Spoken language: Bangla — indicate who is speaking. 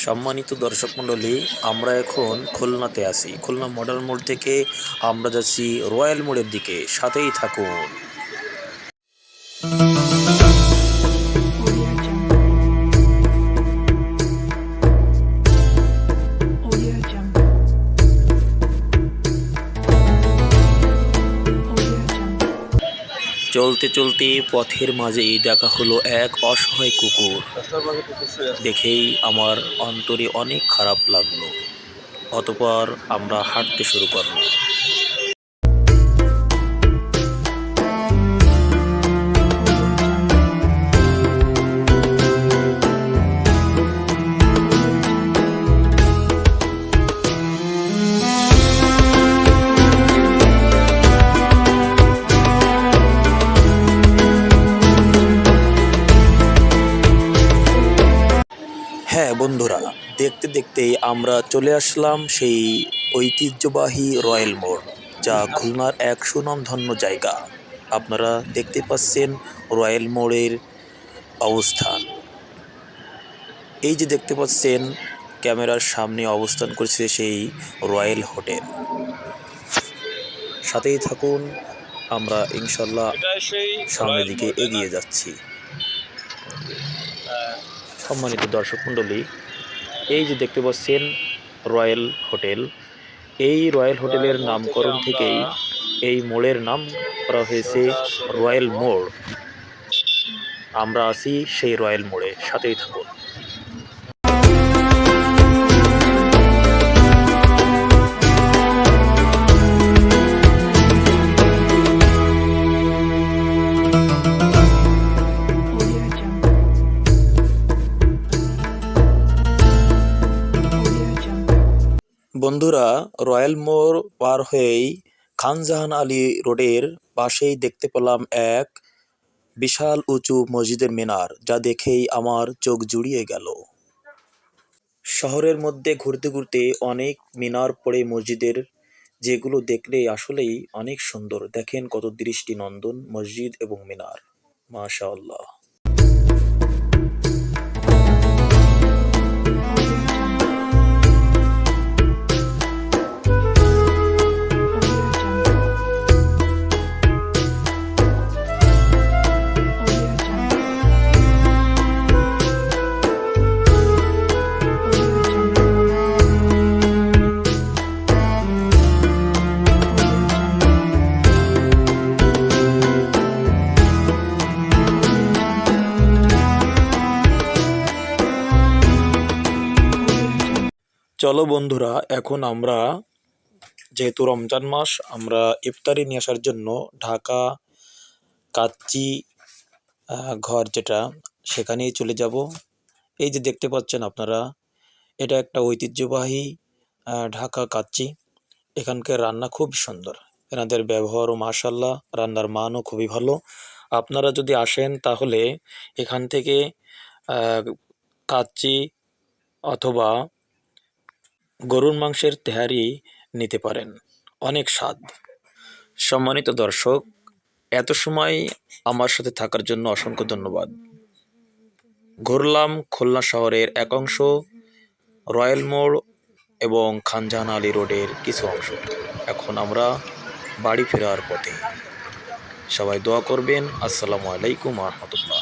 Speaker 1: সম্মানিত দর্শক মণ্ডলী, আমরা এখন খুলনাতে আছি। খুলনা মডেল মোড় থেকে আমরা যাচ্ছি রয়্যাল মোড়ের দিকে, সাথেই থাকুন। চলতে চলতে পথের মাঝেই দেখা হলো এক অসহায় কুকুর। দেখেই আমার অন্তরে অনেক খারাপ লাগলো। অতঃপর আমরা হাঁটতে শুরু করলাম। হ্যাঁ বন্ধুরা, দেখতে দেখতেই আমরা চলে আসলাম সেই ঐতিহ্যবাহী রয়্যাল মোড়, যা খুলনার এক সুনামধন্য জায়গা। আপনারা দেখতে পাচ্ছেন রয়্যাল মোড়ের অবস্থান। এই যে দেখতে পাচ্ছেন ক্যামেরার সামনে অবস্থান করছে সেই রয়্যাল হোটেল। সাথেই থাকুন, আমরা ইনশাল্লাহ সামনের দিকে এগিয়ে যাচ্ছি। সম্মানিত দর্শক মণ্ডলী, এই যে দেখতে পাচ্ছেন রয়্যাল হোটেল, এই রয়্যাল হোটেলের নামকরণ থেকেই এই মোড়ের নাম করা হয়েছে রয়্যাল মোড়। আমরা আছি সেই রয়্যাল মোড়ে, সাথেই থাকুন। বন্ধুরা, রয়্যাল মোড় পার হয়েই খানজাহান আলী রোডের পাশেই দেখতে পেলাম এক বিশাল উঁচু মসজিদের মিনার, যা দেখেই আমার চোখ জুড়িয়ে গেল। শহরের মধ্যে ঘুরতে ঘুরতে অনেক মিনার পড়ে মসজিদের, যেগুলো দেখলে আসলেই অনেক সুন্দর। দেখেন কত দৃষ্টিনন্দন মসজিদ এবং মিনার, মাশাআল্লাহ। চলো বন্ধুরা, এখন আমরা যেহেতু রমজান মাস, আমরা ইফতারি নিয়ে আসার জন্য ঢাকা কাচ্চি ঘর যেটা, সেখানেই চলে যাব। এই যে দেখতে পাচ্ছেন আপনারা, এটা একটা ঐতিহ্যবাহী ঢাকা কাচ্চি। এখানকার রান্না খুব সুন্দর, এনাদের ব্যবহারও মাশাআল্লাহ, রান্নার মানও খুবই ভালো। আপনারা যদি আসেন তাহলে এখান থেকে কাচ্চি অথবা গরুর মাংসের তেহারি নিতে পারেন, অনেক স্বাদ। সম্মানিত দর্শক, এত সময় আমার সাথে থাকার জন্য অসংখ্য ধন্যবাদ। ঘুরলাম খুলনা শহরের এক অংশ, রয়্যাল মোড় এবং খানজাহান আলী রোডের কিছু অংশ। এখন আমরা বাড়ি ফেরার পথে। সবাই দোয়া করবেন। আসসালামু আলাইকুম ওয়া রাহমাতুল্লাহ।